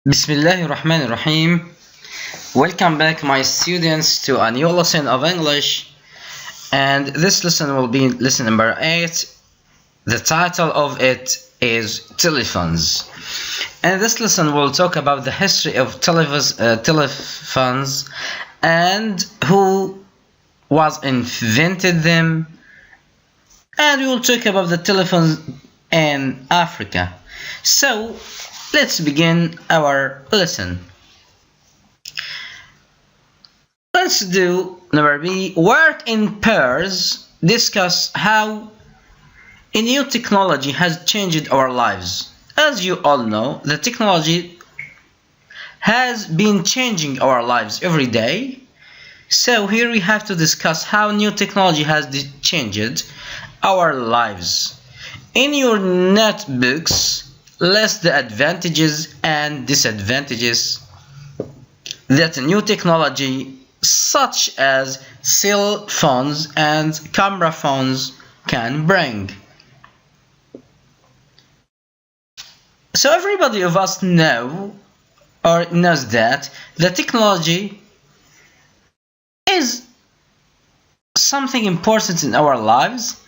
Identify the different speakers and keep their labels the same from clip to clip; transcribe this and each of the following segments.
Speaker 1: Bismillahirrahmanirrahim. Welcome back, my students, to a new lesson of English, and this lesson will be lesson number 8. The title of it is Telephones, and this lesson will talk about the history of telephones and who was invented them, and we will talk about the telephones in Africa. So let's begin our lesson. Let's do number B. Work in pairs. Discuss how a new technology has changed our lives. As you all know, the technology has been changing our lives every day. So here we have to discuss how new technology has changed our lives. In your notebooks, list the advantages and disadvantages that new technology such as cell phones and camera phones can bring. So everybody of us knows that the technology is something important in our lives,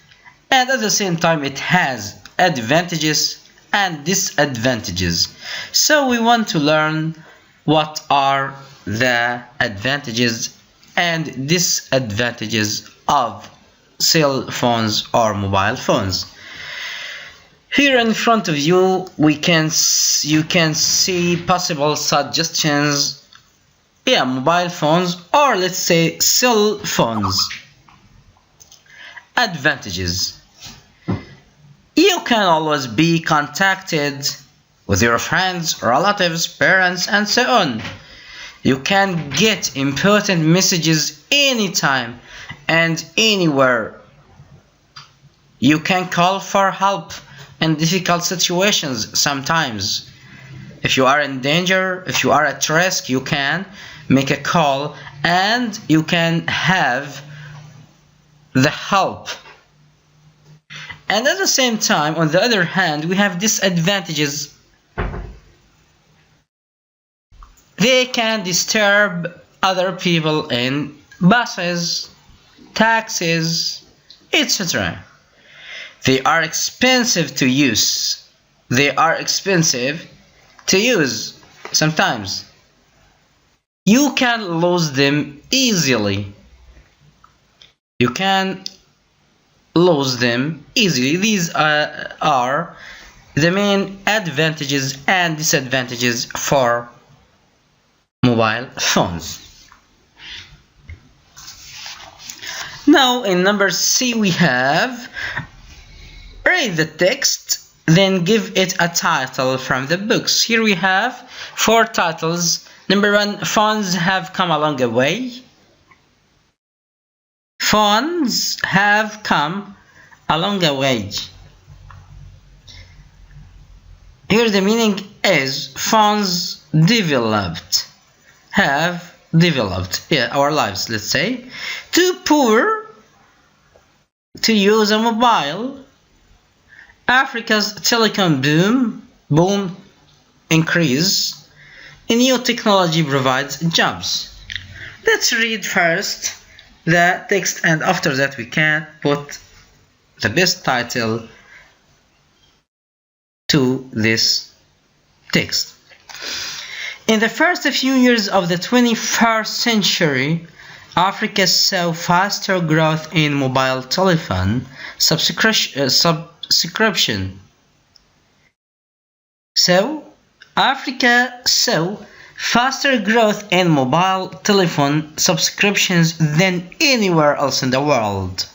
Speaker 1: and at the same time it has advantages and disadvantages. So we want to learn what are the advantages and disadvantages of cell phones or mobile phones. Here in front of you you can see possible suggestions. Mobile phones, or let's say cell phones. Advantages: you can always be contacted with your friends, relatives, parents, and so on. You can get important messages anytime and anywhere. You can call for help in difficult situations sometimes. If you are in danger, if you are at risk, you can make a call and you can have the help. And at the same time, on the other hand, we have disadvantages. They can disturb other people in buses, taxis, etc. They are expensive to use. Sometimes. You can lose them easily. These are the main advantages and disadvantages for mobile phones. Now in number C we have read the text, then give it a title from the books. Here we have 4 titles. Number 1, phones have come a long way. Phones have come a long way. Here the meaning is phones have developed our lives, let's say. Too poor to use a mobile. Africa's telecom boom increase. A new technology provides jobs. Let's read first the text, and after that we can put the best title to this text. In the first few years of the 21st century, Africa saw faster growth in mobile telephone subscription. So, Africa saw faster growth in mobile telephone subscriptions than anywhere else in the world.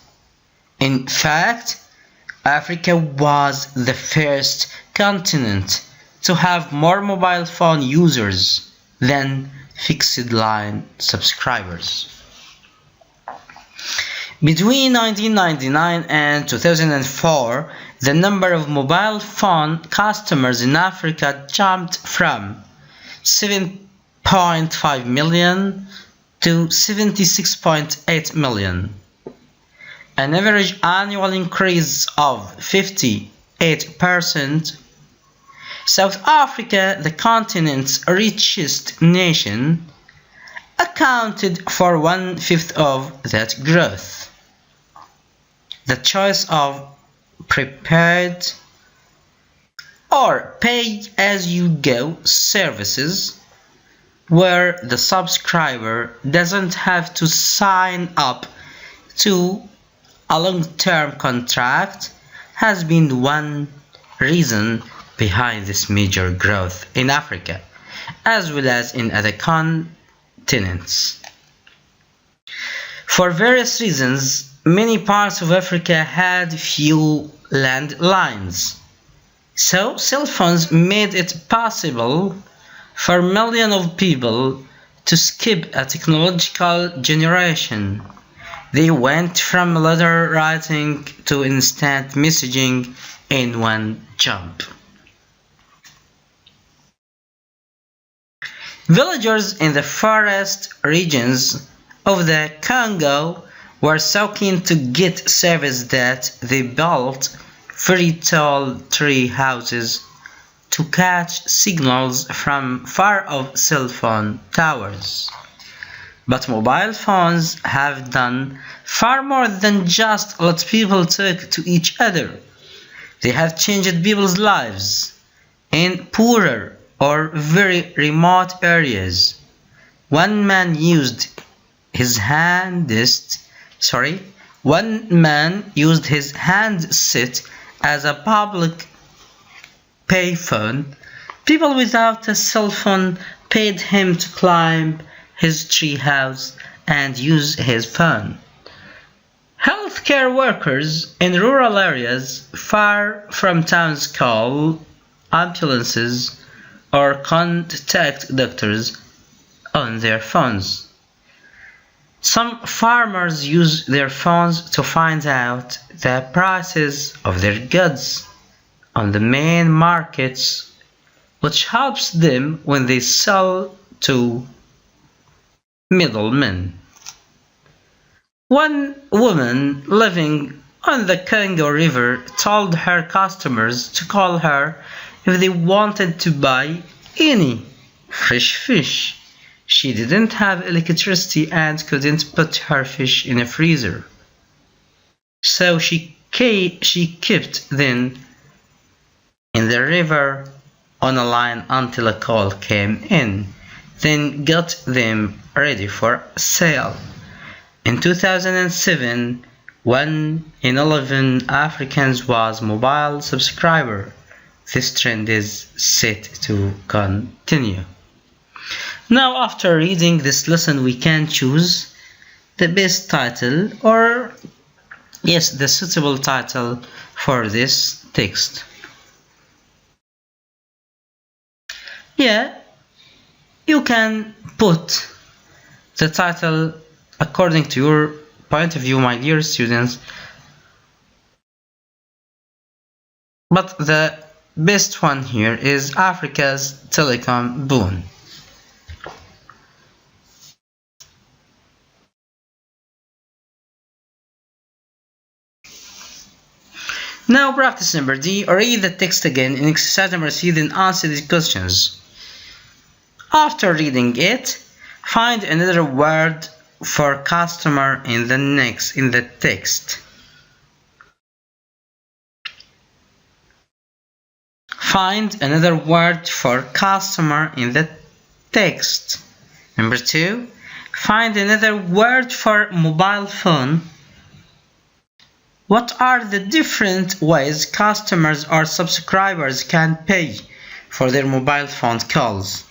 Speaker 1: In fact, Africa was the first continent to have more mobile phone users than fixed line subscribers. Between 1999 and 2004, the number of mobile phone customers in Africa jumped from 7.5 million to 76.8 million. An average annual increase of 58% South Africa, the continent's richest nation, accounted for 1/5 of that growth. The choice of prepaid or pay-as-you-go services, where the subscriber doesn't have to sign up to a long-term contract, has been one reason behind this major growth in Africa, as well as in other continents. For various reasons, many parts of Africa had few landlines, so cell phones made it possible for millions of people to skip a technological generation. They went from letter writing to instant messaging in one jump. Villagers in the forest regions of the Congo were so keen to get service that they built very tall tree houses to catch signals from far-off cell phone towers. But mobile phones have done far more than just let people talk to each other. They have changed people's lives in poorer or very remote areas. One man used his handset as a public payphone. People without a cell phone paid him to climb his treehouse and use his phone. Healthcare workers in rural areas far from towns call ambulances or contact doctors on their phones. Some farmers use their phones to find out the prices of their goods on the main markets, which helps them when they sell to middlemen. One woman living on the Congo River told her customers to call her if they wanted to buy any fresh fish. She didn't have electricity and couldn't put her fish in a freezer, so she kept them in the river on a line until a call came in, then got them ready for sale. In 2007, 1 in 11 Africans was mobile subscriber. This trend is set to continue. Now, after reading this lesson, we can choose the best title, or yes, the suitable title for this text. Yeah, you can put the title according to your point of view, my dear students, but the best one here is Africa's telecom boom. Now practice number D. Read the text again in exercise number C, then answer these questions. After reading it, find another word for customer in the text. Find another word for customer in the text. Number 2, find another word for mobile phone. What are the different ways customers or subscribers can pay for their mobile phone calls?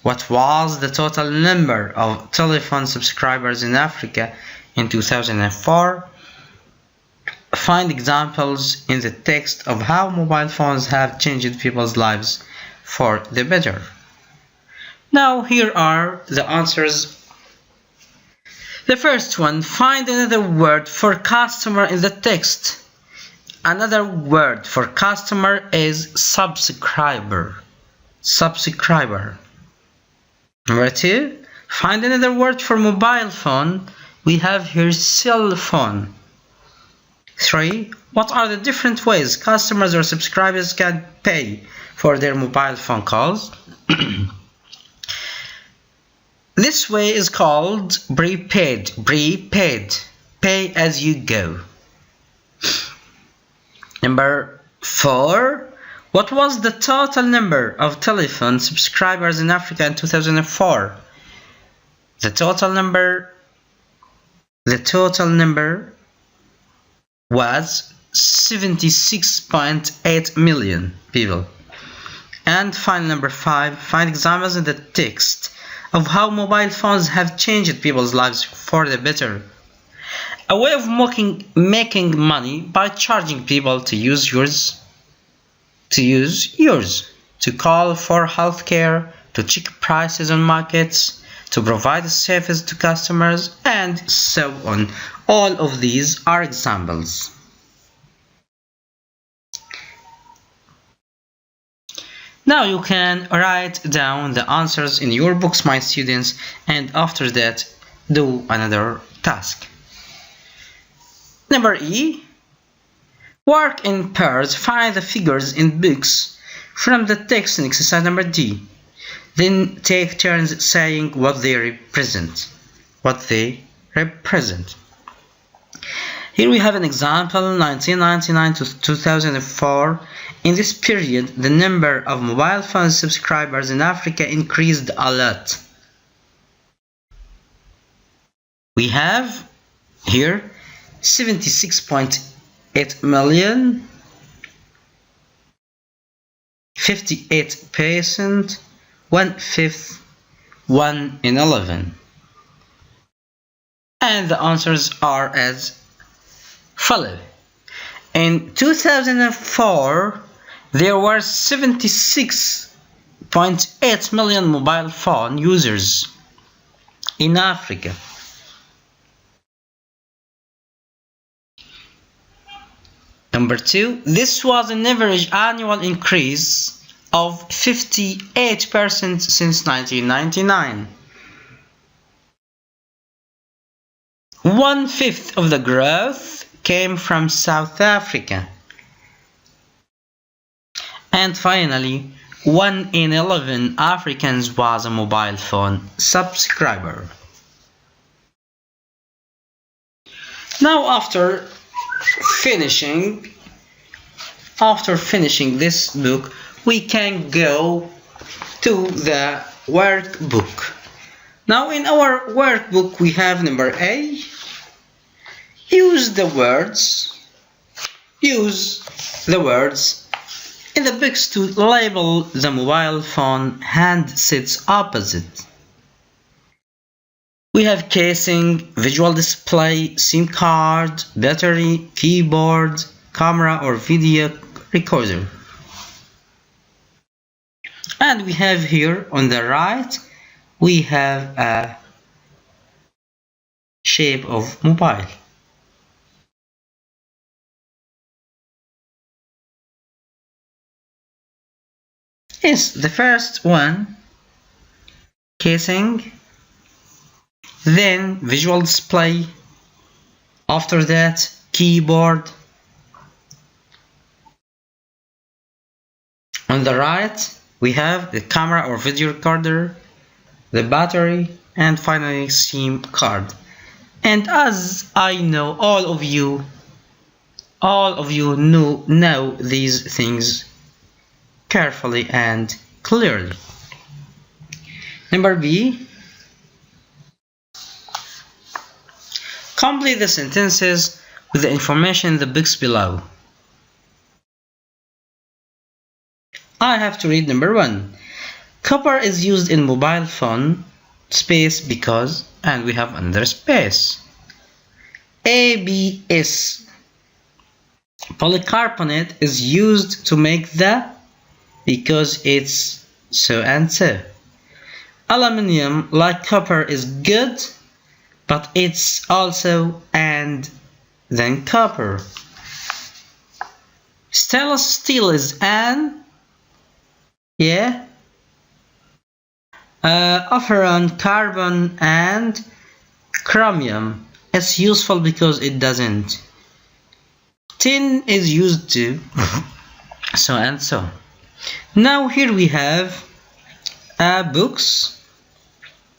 Speaker 1: What was the total number of telephone subscribers in Africa in 2004? Find examples in the text of how mobile phones have changed people's lives for the better. Now here are the answers. The first one, find another word for customer in the text. Another word for customer is subscriber. Subscriber. Number 2, find another word for mobile phone. We have here cell phone. 3. What are the different ways customers or subscribers can pay for their mobile phone calls? This way is called prepaid. Pay as you go. Number 4. What was the total number of telephone subscribers in Africa in 2004? The total number was 76.8 million people. And final number 5, find examples in the text of how mobile phones have changed people's lives for the better. A way of making money by charging people to use yours, to call for healthcare, to check prices on markets, to provide a service to customers, and so on. All of these are examples. Now you can write down the answers in your books, my students, and after that do another task. Number E. Work in pairs. Find the figures in books from the text in exercise number D. Then take turns saying what they represent. Here we have an example, 1999 to 2004. In this period, the number of mobile phone subscribers in Africa increased a lot. We have here 76.8 million, 58%, 1/5, 1 in 11. And the answers are as follows. In 2004, there were 76.8 million mobile phone users in Africa. Number 2, this was an average annual increase of 58% since 1999. 1/5 of the growth came from South Africa. And finally, 1 in 11 Africans was a mobile phone subscriber. Now after finishing this book, we can go to the workbook. Now in our workbook we have number A. Use the words in the books to label the mobile phone handsets opposite. We have casing, visual display, SIM card, battery, keyboard, camera or video recorder. And we have here on the right, we have a shape of mobile. Yes, the first one, casing, then visual display, after that keyboard. On the right we have the camera or video recorder, the battery, and finally SIM card. And as I know all of you know these things carefully and clearly. Number B. Complete the sentences with the information in the books below. I have to read number 1. Copper is used in mobile phone space because, and we have another space. ABS. Polycarbonate is used to make the, because it's so and so. Aluminium, like copper, is good, but it's also and then copper. Stainless steel is an, offeron, carbon, and chromium. It's useful because it doesn't. Tin is used to so and so. Now here we have books.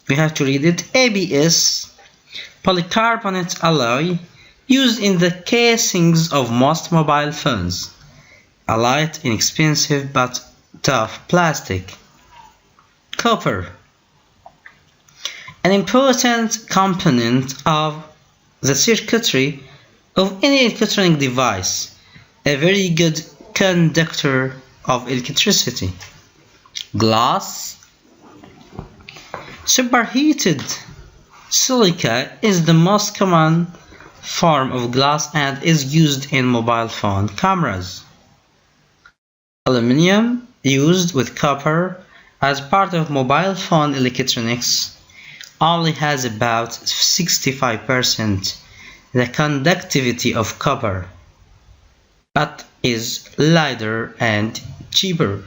Speaker 1: We have to read it. ABS, polycarbonate alloy, used in the casings of most mobile phones. A light, inexpensive but tough plastic. Copper, an important component of the circuitry of any electronic device, a very good conductor of electricity. Glass, superheated silica is the most common form of glass and is used in mobile phone cameras. Aluminium, used with copper as part of mobile phone electronics, only has about 65% the conductivity of copper, but is lighter and cheaper.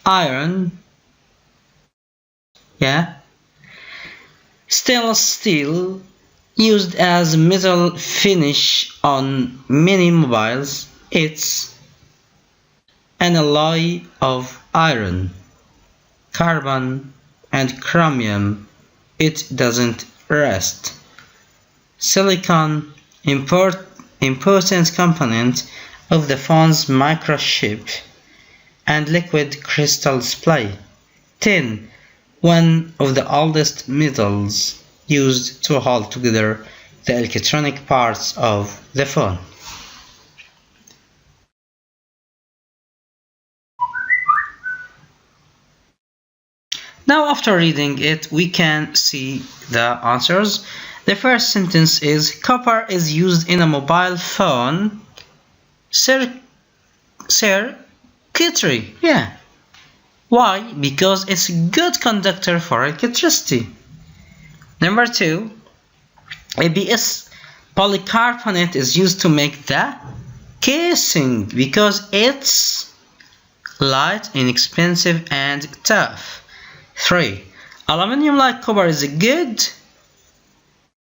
Speaker 1: Iron, stainless steel, used as metal finish on many mobiles. It's an alloy of iron, carbon, and chromium. It doesn't rust. Silicon, important component of the phone's microchip and liquid crystal display. Tin, one of the oldest metals used to hold together the electronic parts of the phone. Now after reading it, we can see the answers. The first sentence is copper is used in a mobile phone circuitry. Why? Because it's a good conductor for electricity. Number 2, ABS polycarbonate is used to make the casing because it's light, inexpensive, and tough. 3, aluminium like copper is a good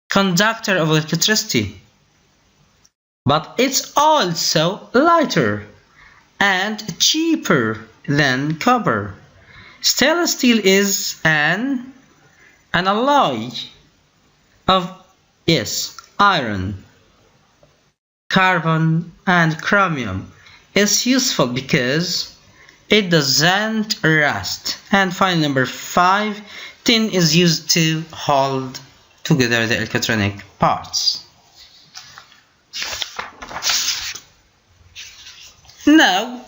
Speaker 1: conductor of electricity, but it's also lighter and cheaper than copper. Stainless steel is an alloy of iron, carbon, and chromium. It's useful because it doesn't rust. And finally, number 5, tin is used to hold together the electronic parts. Now,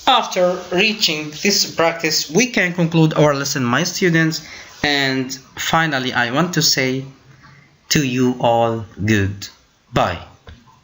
Speaker 1: after reaching this practice, we can conclude our lesson, my students. And finally, I want to say to you all goodbye.